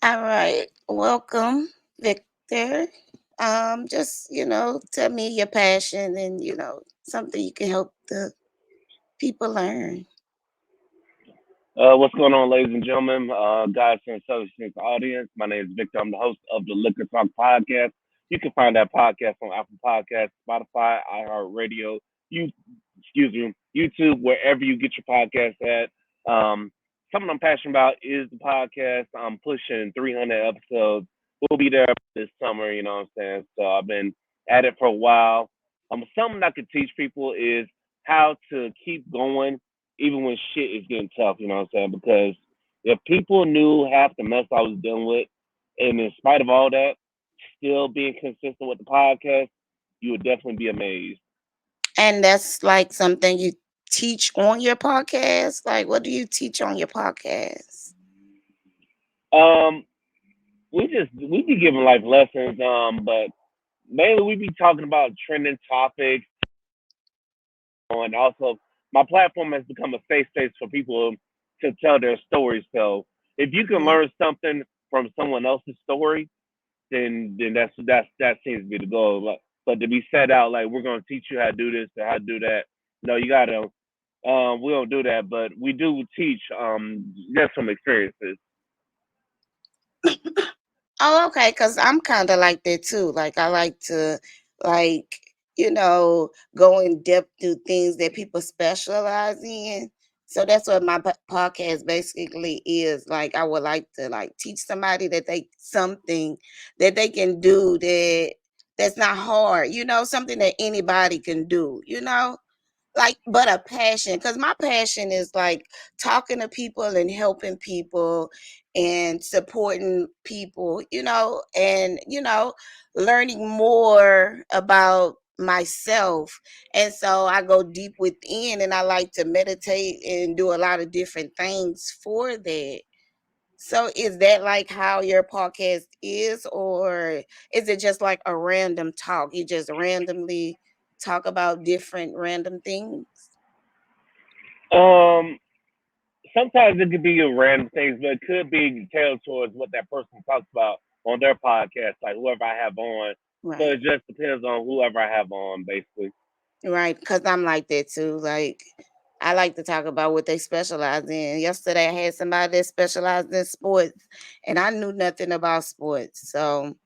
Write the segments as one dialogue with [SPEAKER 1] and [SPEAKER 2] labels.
[SPEAKER 1] All right. Welcome, Victor. Just, tell me your passion and, something you can help the people learn.
[SPEAKER 2] What's going on, ladies and gentlemen? Guys and Substance audience. My name is Victor. I'm the host of the Liquor Talk podcast. You can find that podcast on Apple Podcasts, Spotify, iHeartRadio, you, excuse me, YouTube, wherever you get your podcast at. Something I'm passionate about is the podcast. I'm pushing 300 episodes. We'll be there this summer. You know what I'm saying? So I've been at it for a while. Something I could teach people is how to keep going even when shit is getting tough, you know what I'm saying? Because if people knew half the mess I was dealing with, and in spite of all that, still being consistent with the podcast, you would definitely be amazed.
[SPEAKER 1] And that's like something you teach on your podcast. Like, what do you teach on your podcast?
[SPEAKER 2] Um, we be giving life lessons, but mainly we be talking about trending topics, and also my platform has become a safe space for people to tell their stories. So if you can
[SPEAKER 1] Mm.
[SPEAKER 2] learn something from someone else's story, then that seems to be the goal. But to be set out like we're gonna teach you how to do this or how to do that, no, you gotta. We don't do that, but we do teach just from experiences.
[SPEAKER 1] Oh, okay, because I'm kind of like that too. Like, I like to, like, go in depth to things that people specialize in. So that's what my podcast basically is. Like, I would like to like teach somebody that they something that they can do that's not hard. Something that anybody can do. Like, but a passion, because my passion is like talking to people and helping people and supporting people, and learning more about myself. And so I go deep within, and I like to meditate and do a lot of different things for that. So is that like how your podcast is, or is it just like a random talk? You just randomly talk about different random things?
[SPEAKER 2] Um, Sometimes it could be a random things, but it could be tailored towards what that person talks about on their podcast, like whoever I have on. So
[SPEAKER 1] Right.
[SPEAKER 2] it just depends on whoever I have on, basically.
[SPEAKER 1] Right. Because I'm like that too. Like, I like to talk about what they specialize in. Yesterday, I had somebody that specialized in sports, and I knew nothing about sports. So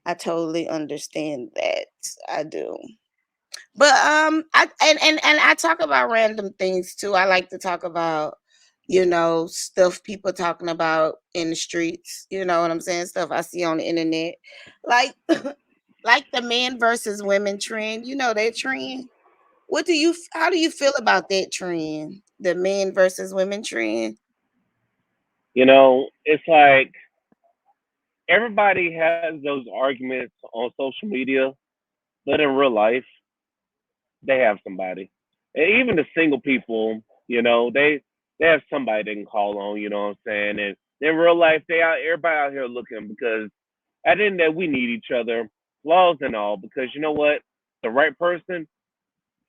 [SPEAKER 1] I totally understand that. I do. But I and I talk about random things too. I like to talk about, stuff people talking about in the streets. You know what I'm saying? Stuff I see on the internet. Like like the men versus women trend. You know that trend? How do you feel about that trend? The men versus women trend?
[SPEAKER 2] It's like everybody has those arguments on social media, but in real life, they have somebody. And even the single people, they have somebody they can call on, you know what I'm saying? And in real life, everybody out here looking because at the end of the day, we need each other, flaws and all, because you know what? The right person,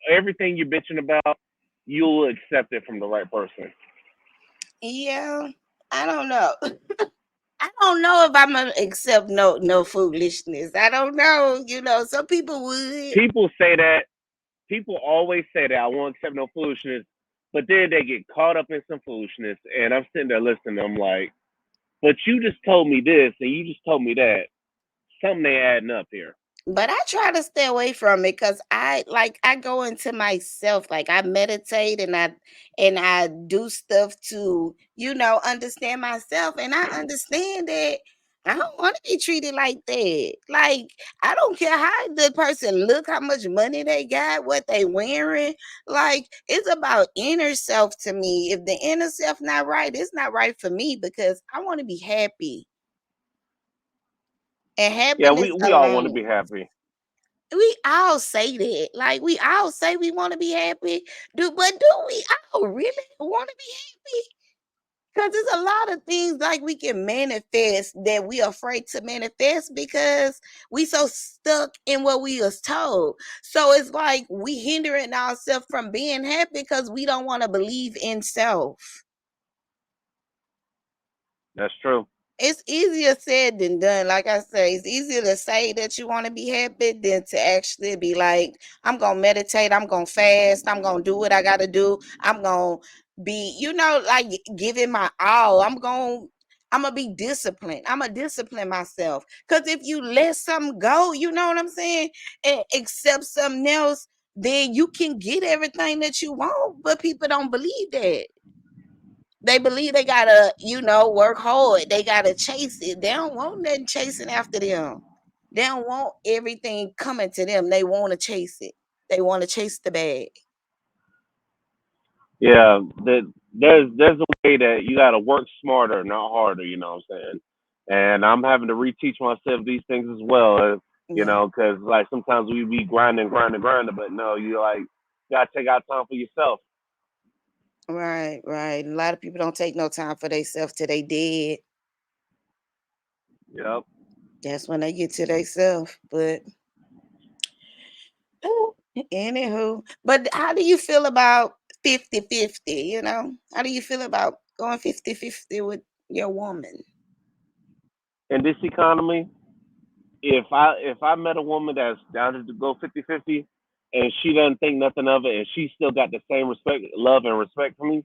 [SPEAKER 2] everything you're bitching about, you'll accept it from the right person.
[SPEAKER 1] Yeah, I don't know. I don't know if I'm gonna accept no foolishness. I don't know. Some people would.
[SPEAKER 2] People say that, people always say that I won't accept no foolishness, but then they get caught up in some foolishness, and I'm sitting there listening. I'm like, but you just told me this, and you just told me that. Something ain't adding up here.
[SPEAKER 1] But I try to stay away from it because I go into myself. Like, I meditate and I do stuff to, understand myself. And I understand that I don't want to be treated like that. Like, I don't care how the person look, how much money they got, what they wearing. Like, it's about inner self to me. If the inner self not right, it's not right for me because I want to be happy. And
[SPEAKER 2] Yeah,
[SPEAKER 1] happiness
[SPEAKER 2] we all want to
[SPEAKER 1] alone,
[SPEAKER 2] be happy.
[SPEAKER 1] we all say that. Like, we all say we want to be happy. But do we all really want to be happy? Because there's a lot of things like we can manifest that we are afraid to manifest because we so stuck in what we was told. So it's like we hindering ourselves from being happy because we don't want to believe in self.
[SPEAKER 2] That's true.
[SPEAKER 1] it's easier said than done. Like I say, it's easier to say that you want to be happy than to actually be like, I'm gonna meditate, I'm gonna fast, I'm gonna do what I gotta do. I'm gonna be, like giving my all. I'm gonna be disciplined. I'm gonna discipline myself. Cause if you let something go, you know what I'm saying, and accept something else, then you can get everything that you want. But people don't believe that. They believe they gotta, work hard. They gotta chase it. They don't want nothing chasing after them. They don't want everything coming to them. They want to chase it. They want to chase the bag.
[SPEAKER 2] Yeah, there's a way that you got to work smarter, not harder. You know what I'm saying? And I'm having to reteach myself these things as well.
[SPEAKER 1] Yeah.
[SPEAKER 2] Because like sometimes we be grinding, grinding, grinding, but no, you like gotta take out time for yourself.
[SPEAKER 1] Right, right. A lot of people don't take no time for themselves till they dead.
[SPEAKER 2] Yep.
[SPEAKER 1] That's when they get to themselves. But anywho, but how do you feel about 50-50? How do you feel about going 50-50 with your woman?
[SPEAKER 2] In this economy, if I met a woman that's down to go 50-50, and she doesn't think nothing of it and she still got the same respect, love and respect for me,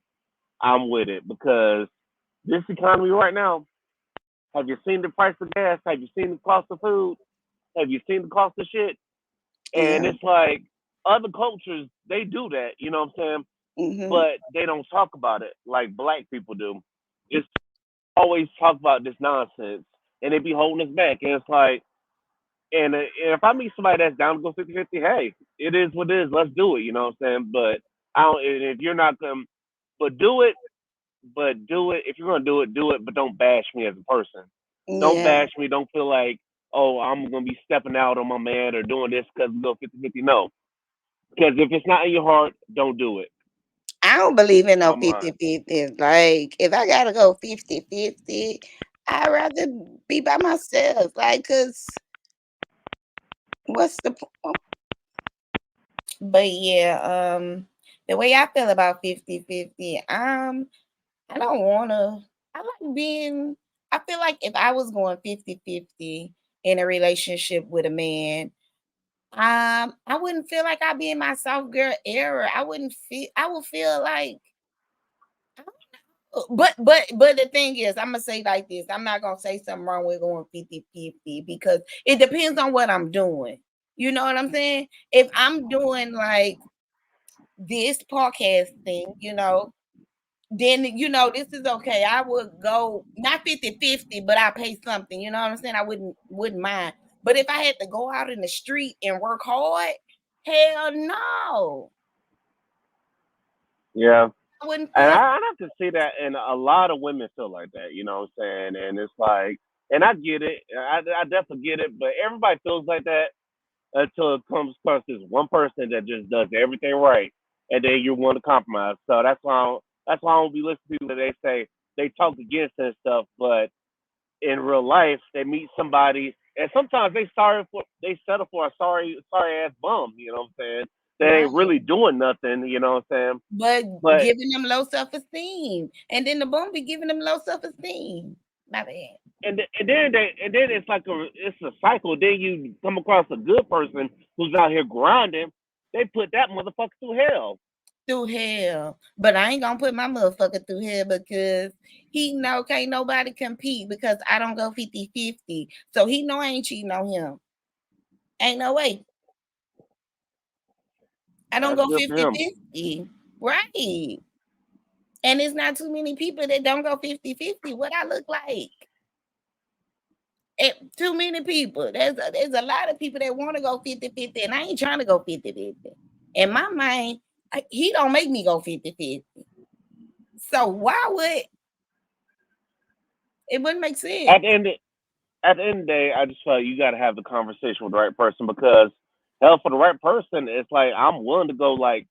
[SPEAKER 2] I'm with it because this economy right now, have you seen the price of gas? Have you seen the cost of food? Have you seen the cost of shit? And
[SPEAKER 1] Yeah.
[SPEAKER 2] it's like other cultures, they do that, you know what I'm saying?
[SPEAKER 1] Mhm.
[SPEAKER 2] But they don't talk about it like black people do. It's always talk about this nonsense and they be holding us back. And it's like, and if I meet somebody that's down to go 50-50, hey, it is what it is. Let's do it. You know what I'm saying? But I don't. And if you're not going, but do it. But do it. If you're gonna do it, do it. But don't bash me as a person. Don't
[SPEAKER 1] Yeah.
[SPEAKER 2] bash me. Don't feel like, oh, I'm gonna be stepping out on my man or doing this because we go 50-50. No, because if it's not in your heart, don't do it.
[SPEAKER 1] I don't believe in no
[SPEAKER 2] I'm lying.
[SPEAKER 1] 50-50. Like, if I gotta go 50-50, I'd rather be by myself. Like, cause what's the point? But yeah, the way I feel about 50-50, I don't wanna I like being I feel like if I was going 50-50 in a relationship with a man, I wouldn't feel like I'd be in my soft girl era. I would feel like but the thing is, I'm gonna say like this. I'm not gonna say something wrong with going 50-50 because it depends on what I'm doing. You know what I'm saying? If I'm doing like this podcast thing, then this is okay. I would go not 50-50, but I pay something. You know what I'm saying? I wouldn't mind. But if I had to go out in the street and work hard, hell no.
[SPEAKER 2] Yeah.
[SPEAKER 1] I wouldn't
[SPEAKER 2] And
[SPEAKER 1] feel
[SPEAKER 2] I have to say that, and a lot of women feel like that. You know what I'm saying? And it's like, and I get it. I definitely get it. But everybody feels like that until it comes across this one person that just does everything right, and then you want to compromise. So that's why I don't be listening to people that they say they talk against and stuff, but in real life they meet somebody, and sometimes they settle for a sorry ass bum. You know what I'm saying? They ain't
[SPEAKER 1] right.
[SPEAKER 2] really doing nothing. You know what I'm saying?
[SPEAKER 1] But
[SPEAKER 2] But
[SPEAKER 1] giving them low self-esteem. And then the bum be giving them low self-esteem. My bad.
[SPEAKER 2] and then it's a cycle. Then you come across a good person who's out here grinding. They put that motherfucker through hell.
[SPEAKER 1] Through hell. But I ain't gonna put my motherfucker through hell because he know can't nobody compete because I don't go 50-50. So he know I ain't cheating on him. Ain't no way. I don't
[SPEAKER 2] That's
[SPEAKER 1] go
[SPEAKER 2] good for him.
[SPEAKER 1] 50-50. Right. And it's not too many people that don't go 50-50. What I look like. Too many people. There's a lot of people that want to go 50-50, and I ain't trying to go 50-50. In my mind, he don't make me go 50-50. So why would it wouldn't make sense?
[SPEAKER 2] At the end at the end of the day, I just feel like you got to have the conversation with the right person because hell, for the right person, it's like I'm willing to go like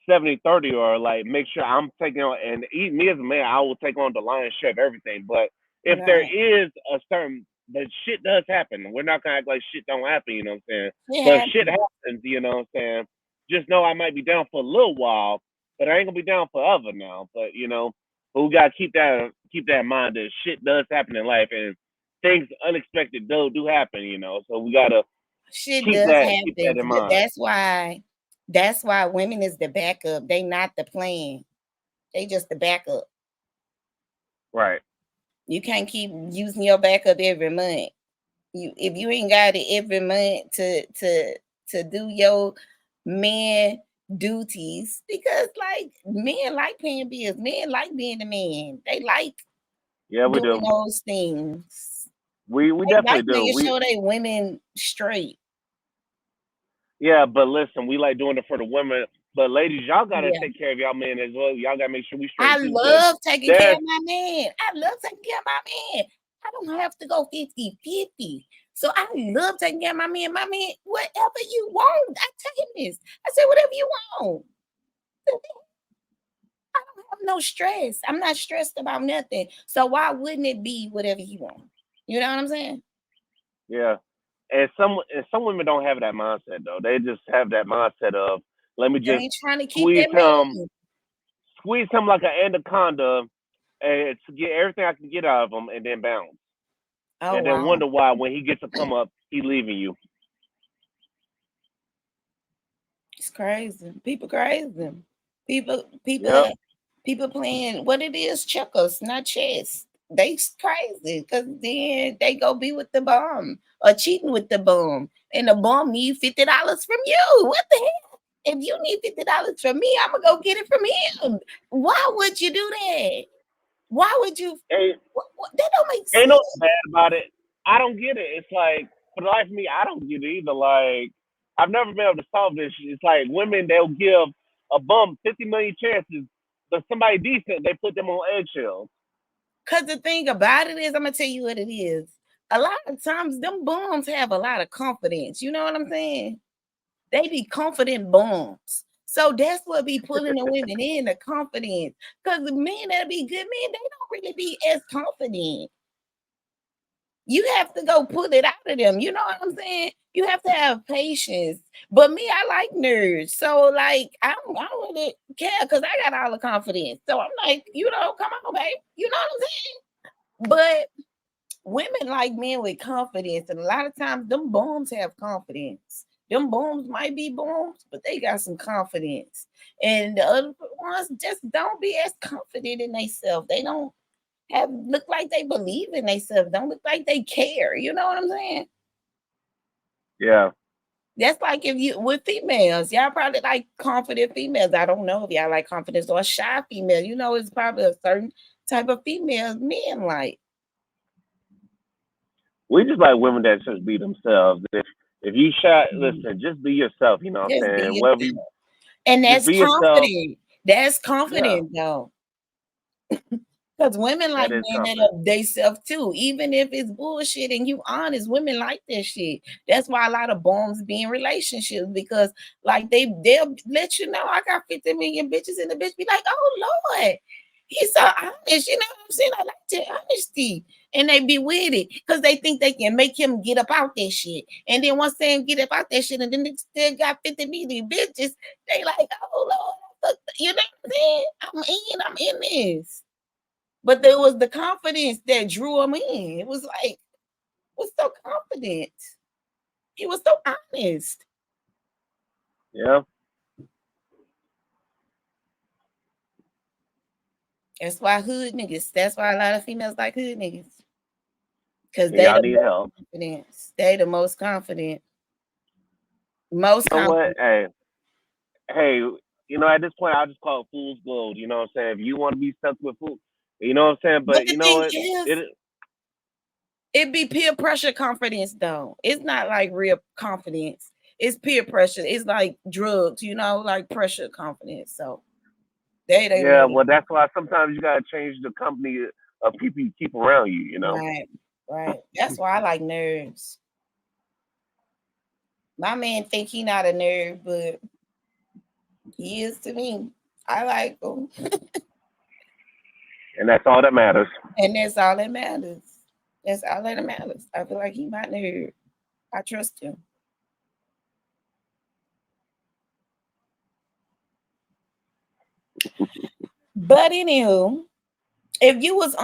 [SPEAKER 2] 70-30 or like make sure I'm taking on, and me as a man, I will take on the lion's share of everything. But if there
[SPEAKER 1] Right.
[SPEAKER 2] is a certain, but shit does happen. We're not gonna act like shit don't happen, you know what I'm saying?
[SPEAKER 1] It
[SPEAKER 2] But if shit
[SPEAKER 1] happened.
[SPEAKER 2] happens, you know what I'm saying? Just know I might be down for a little while, but I ain't gonna be down forever now. But But we gotta keep that in mind that shit does happen in life and things unexpected do happen, you know. So we gotta
[SPEAKER 1] Shit
[SPEAKER 2] keep
[SPEAKER 1] does
[SPEAKER 2] that
[SPEAKER 1] happen.
[SPEAKER 2] in mind.
[SPEAKER 1] That's why women is the backup. They not the plan. They just the backup.
[SPEAKER 2] Right.
[SPEAKER 1] You can't keep using your backup every month. If you ain't got it every month to do your man duties, because like men like paying bills, men like being the man. They like
[SPEAKER 2] Yeah, we
[SPEAKER 1] doing
[SPEAKER 2] do.
[SPEAKER 1] those things.
[SPEAKER 2] We
[SPEAKER 1] They
[SPEAKER 2] definitely
[SPEAKER 1] like
[SPEAKER 2] do.
[SPEAKER 1] making sure they women straight.
[SPEAKER 2] Yeah, but listen, we like doing it for the women. But ladies, y'all gotta
[SPEAKER 1] Yeah.
[SPEAKER 2] take care of y'all men as well. Y'all gotta make sure we
[SPEAKER 1] I
[SPEAKER 2] straight too, because
[SPEAKER 1] love taking care
[SPEAKER 2] there's
[SPEAKER 1] of my man. I love taking care of my man. I don't have to go 50-50. So I love taking care of my man. My man, whatever you want. I tell him this. I said, whatever you want. I don't have no stress. I'm not stressed about nothing. So why wouldn't it be whatever he wants? You know what I'm saying?
[SPEAKER 2] yeah. And some women don't have that mindset though. They just have that mindset of let me
[SPEAKER 1] They
[SPEAKER 2] just
[SPEAKER 1] ain't trying to keep
[SPEAKER 2] squeeze
[SPEAKER 1] that
[SPEAKER 2] him,
[SPEAKER 1] man.
[SPEAKER 2] like an anaconda, and to get everything I can get out of him, and then bounce,
[SPEAKER 1] Oh
[SPEAKER 2] and then
[SPEAKER 1] wow.
[SPEAKER 2] wonder why when he gets to come up, he leaving you.
[SPEAKER 1] It's crazy. People crazy. People,
[SPEAKER 2] Yep.
[SPEAKER 1] people, people playing what it is, checkers, not chess. They crazy because then they go be with the bum or cheating with the bum, and the bum need $50 from you. What the hell? If you need $50 from me, I'm gonna go get it from him. Why would you do that? Why would you?
[SPEAKER 2] Ain't
[SPEAKER 1] That don't make
[SPEAKER 2] ain't no
[SPEAKER 1] sense.
[SPEAKER 2] bad about it. I don't get it. It's like for the life of me, I don't get it either. Like I've never been able to solve this. It's like women they'll give a bum 50 million chances, but somebody decent they put them on eggshells.
[SPEAKER 1] Cause the thing about it is, I'm gonna tell you what it is. A lot of times, them bums have a lot of confidence. You know what I'm saying? They be confident bums. So that's what be pulling the women in the confidence. Cause the men that be good men, they don't really be as confident. You have to go pull it out of them. You know what I'm saying? You have to have patience. But me, I like nerds. So like I don't really care because I got all the confidence. So I'm like, come on, babe. You know what I'm saying? But women like men with confidence, and a lot of times them bums have confidence. Them bums might be bums, but they got some confidence. And the other ones just don't be as confident in themselves. They don't have look like they believe in themselves. Don't look like they care. You know what I'm saying?
[SPEAKER 2] Yeah.
[SPEAKER 1] That's like if you with females, y'all probably like confident females. I don't know if y'all like confidence or shy female. You know, it's probably a certain type of females men like.
[SPEAKER 2] We just like women that just be themselves. If you shy,
[SPEAKER 1] Mhm.
[SPEAKER 2] listen, just be yourself. You know what
[SPEAKER 1] Just
[SPEAKER 2] I'm
[SPEAKER 1] be
[SPEAKER 2] saying? Whatever you,
[SPEAKER 1] yourself. And
[SPEAKER 2] just
[SPEAKER 1] that's
[SPEAKER 2] be yourself.
[SPEAKER 1] confident. That's
[SPEAKER 2] Yeah,
[SPEAKER 1] confident though. Because women like
[SPEAKER 2] that is
[SPEAKER 1] men that
[SPEAKER 2] confident.
[SPEAKER 1] are they self too. Even if it's bullshit and you honest, women like that shit. That's why a lot of bums be in relationships because like they'll let you know I got 50 million bitches and the bitch be like, oh Lord, he's so honest. You know what I'm saying? I like the honesty. And they be with it because they think they can make him get up out that shit. And then once they get up out that shit and then they still got 50 million bitches, they like, oh Lord, you know what I'm saying? I'm in this. But there was the confidence that drew him in. It was like, was so confident. He was so honest.
[SPEAKER 2] Yeah,
[SPEAKER 1] That's why hood niggas. That's why a lot of females like hood niggas. Because
[SPEAKER 2] and
[SPEAKER 1] they
[SPEAKER 2] y'all
[SPEAKER 1] the
[SPEAKER 2] need
[SPEAKER 1] most
[SPEAKER 2] help.
[SPEAKER 1] confident. They the most confident. Most
[SPEAKER 2] You know what?
[SPEAKER 1] confident.
[SPEAKER 2] Hey, you know, at this point, I just call it fool's gold. You know what I'm saying? If you want to be stuck with fool, you know what I'm saying?
[SPEAKER 1] But
[SPEAKER 2] But
[SPEAKER 1] the
[SPEAKER 2] you know
[SPEAKER 1] thing
[SPEAKER 2] what?
[SPEAKER 1] is,
[SPEAKER 2] It
[SPEAKER 1] it be peer pressure confidence though. It's not like real confidence. It's peer pressure. It's like drugs, like pressure confidence. So they
[SPEAKER 2] yeah.
[SPEAKER 1] really
[SPEAKER 2] Well, that's why sometimes you gotta change the company of people you keep around you. You know?
[SPEAKER 1] right. Right. That's why I like nerds. My man think he not a nerd, but he is to me. I like him,
[SPEAKER 2] And that's all that matters.
[SPEAKER 1] and that's all that matters. That's all that matters. I feel like he my nerd. I trust him. But anywho, If you was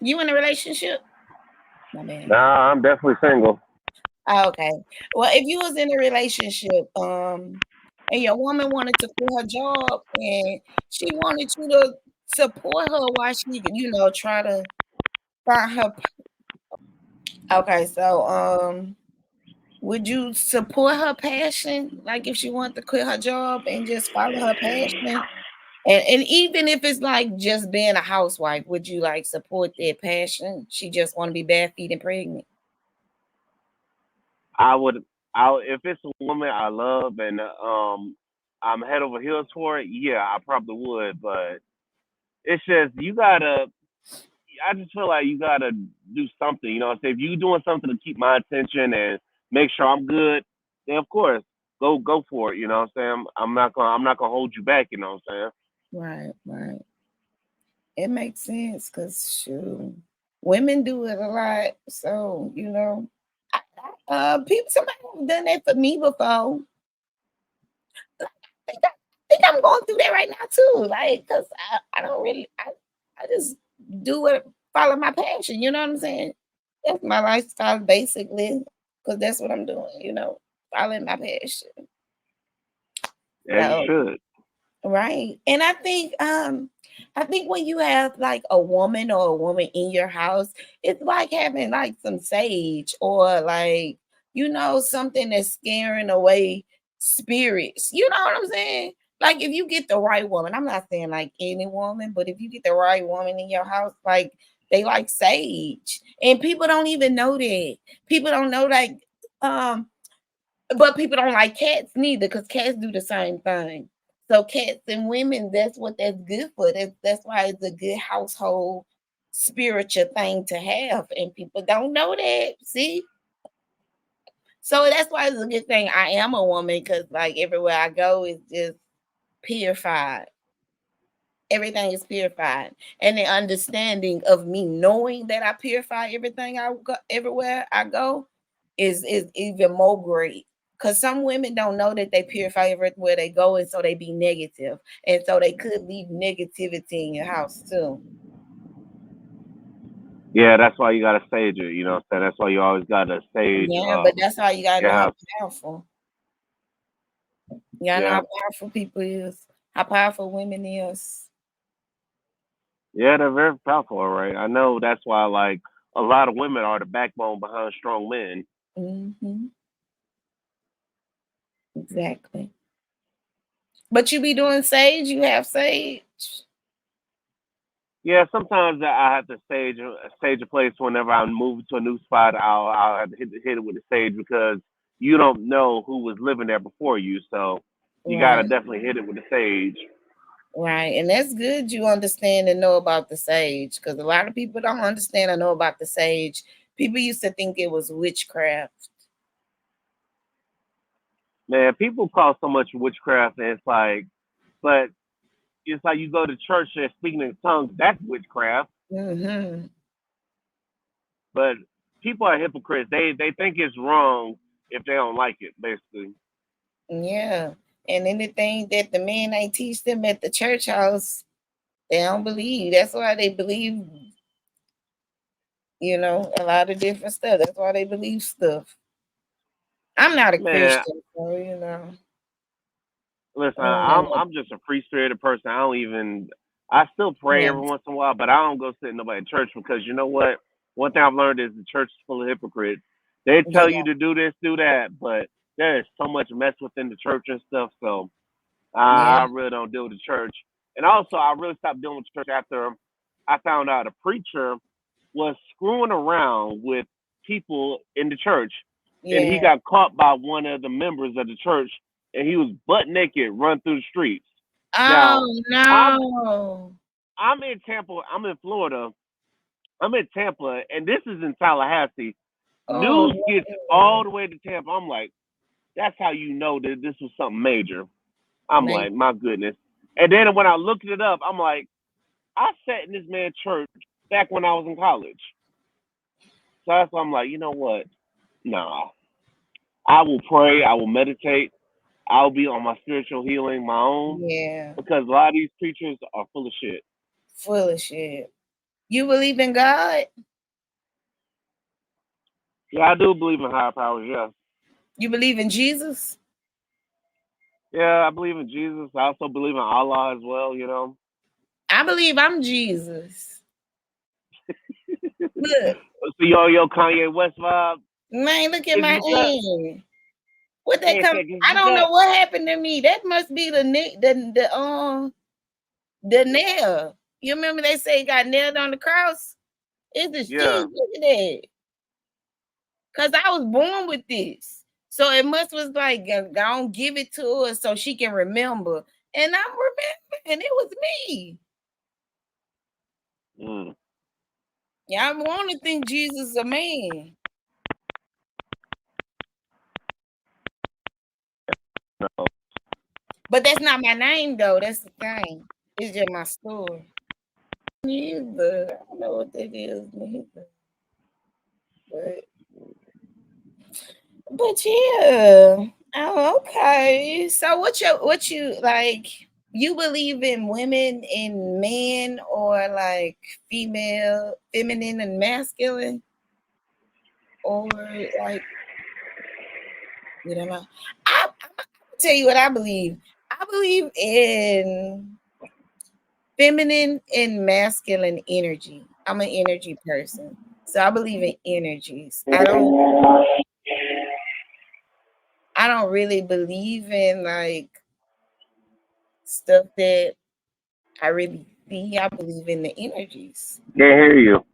[SPEAKER 1] you in a relationship? My man.
[SPEAKER 2] Nah, I'm definitely single.
[SPEAKER 1] Oh, okay. Well, if you was in a relationship, and your woman wanted to quit her job and she wanted you to support her while she, try to find her. Okay, so would you support her passion? Like if she wanted to quit her job and just follow her passion? And even if it's like just being a housewife, would you like support their passion? She just want to be bare feet and pregnant.
[SPEAKER 2] I would, I if it's a woman I love and I'm head over heels for it, yeah, I probably would. But it's just you gotta. I just feel like you gotta do something. You know, what I'm saying? If you doing something to keep my attention and make sure I'm good, then of course go for it. You know what I'm saying? I'm not gonna hold you back. You know what I'm saying?
[SPEAKER 1] Right, right. It makes sense because shoot, women do it a lot. So people somebody have done that for me before. I think I'm going through that right now too. Like, cause I don't really I just do what follow my passion. You know what I'm saying? That's my lifestyle basically, cause that's what I'm doing. Following my passion.
[SPEAKER 2] As you
[SPEAKER 1] So
[SPEAKER 2] should.
[SPEAKER 1] right. And I think when you have like a woman in your house, it's like having like some sage or like, something that's scaring away spirits. You know what I'm saying? Like if you get the right woman, I'm not saying like any woman, but if you get the right woman in your house, like they like sage. And people don't even know that. People don't know like um but people don't like cats neither because cats do the same thing. So cats and women, that's what that's good for. That's why it's a good household spiritual thing to have. And people don't know that. See? So that's why it's a good thing I am a woman because like everywhere I go is just purified. Everything is purified. And the understanding of me knowing that I purify everything I go everywhere I go is even more great. Because some women don't know that they purify everywhere they go, and so they be negative. And so they could leave negativity in your house too.
[SPEAKER 2] Yeah, that's why you gotta sage it. You know what I'm saying? That's why you always gotta sage
[SPEAKER 1] Yeah, but that's how you gotta
[SPEAKER 2] your
[SPEAKER 1] know how
[SPEAKER 2] house.
[SPEAKER 1] powerful. You gotta know how
[SPEAKER 2] Yeah.
[SPEAKER 1] powerful people is, how powerful women is.
[SPEAKER 2] Yeah, they're very powerful, all right. I know that's why like a lot of women are the backbone behind strong men.
[SPEAKER 1] Hmm. Exactly. But you be doing sage, you have sage.
[SPEAKER 2] Yeah, sometimes I have to stage a place whenever I move to a new spot. I'll have to hit it with the sage because you don't know who was living there before you, so you gotta
[SPEAKER 1] Right.
[SPEAKER 2] definitely hit it with the sage.
[SPEAKER 1] Right. And that's good you understand and know about the sage because a lot of people don't understand or know about the sage. People used to think it was witchcraft.
[SPEAKER 2] Man, people call so much witchcraft, and but it's like you go to church and speaking in tongues. That's witchcraft.
[SPEAKER 1] Hmm.
[SPEAKER 2] But people are hypocrites. They think it's wrong if they don't like it. Basically,
[SPEAKER 1] Yeah. And anything that the men ain't teach them at the church house, they don't believe. That's why they believe, a lot of different stuff. That's why they believe stuff. I'm not a
[SPEAKER 2] man.
[SPEAKER 1] Christian, so I
[SPEAKER 2] Listen,
[SPEAKER 1] don't know.
[SPEAKER 2] I'm just a free spirited person. I don't even. I still pray
[SPEAKER 1] Yeah.
[SPEAKER 2] every once in a while, but I don't go sit in nobody's church because you know what? One thing I've learned is the church is full of hypocrites. They tell you
[SPEAKER 1] Yeah.
[SPEAKER 2] to do this, do that, but there is so much mess within the church and stuff. So
[SPEAKER 1] Yeah.
[SPEAKER 2] I really don't deal with the church. And also, I really stopped dealing with church after I found out a preacher was screwing around with people in the church, and he
[SPEAKER 1] Yeah.
[SPEAKER 2] got caught by one of the members of the church, and he was butt naked, run through the streets. Now,
[SPEAKER 1] Oh
[SPEAKER 2] I'm
[SPEAKER 1] no.
[SPEAKER 2] I'm in Tampa, I'm in Florida, I'm in Tampa, and this is in Tallahassee.
[SPEAKER 1] Oh
[SPEAKER 2] News gets all the way to Tampa. I'm like, that's how you know that this was something major. I'm
[SPEAKER 1] man.
[SPEAKER 2] like, my goodness. And then when I looked it up, I'm like, I sat in this man's church back when I was in college. So that's why I'm like, you know what? Nah. I will pray, I will meditate, I'll be on my spiritual healing, my own,
[SPEAKER 1] Yeah.
[SPEAKER 2] because a lot of these preachers are full of shit.
[SPEAKER 1] Full of shit. You believe in God?
[SPEAKER 2] Yeah, I do believe in higher powers. Yeah.
[SPEAKER 1] You believe in Jesus?
[SPEAKER 2] Yeah, I believe in Jesus. I also believe in Allah as well. You know.
[SPEAKER 1] I believe I'm Jesus. Look,
[SPEAKER 2] So yo Kanye West vibe.
[SPEAKER 1] man, look at
[SPEAKER 2] Give
[SPEAKER 1] my
[SPEAKER 2] you that.
[SPEAKER 1] hand. What they
[SPEAKER 2] Hey,
[SPEAKER 1] come?
[SPEAKER 2] give
[SPEAKER 1] I
[SPEAKER 2] you
[SPEAKER 1] don't know
[SPEAKER 2] that.
[SPEAKER 1] what happened to me. That must be the nail. You remember they say he got nailed on the cross? It's the
[SPEAKER 2] Yeah.
[SPEAKER 1] sheep. Look at that. Cause I was born with this. So it must was like go give it to her so she can remember. And I'm remembering it was me.
[SPEAKER 2] Mm.
[SPEAKER 1] Yeah, I want to think Jesus is a man.
[SPEAKER 2] No.
[SPEAKER 1] But that's not my name though. That's the thing. It's just my story. Neither. I don't know what that is neither. But yeah. Oh, okay. So what you like? You believe in women and men, or like female, feminine and masculine, or like you don't know? I'm gonna tell you what I believe. I believe in feminine and masculine energy. I'm an energy person, so I believe in energies. I don't really believe in like stuff that I really see. I believe in the energies.
[SPEAKER 2] Can't hear you.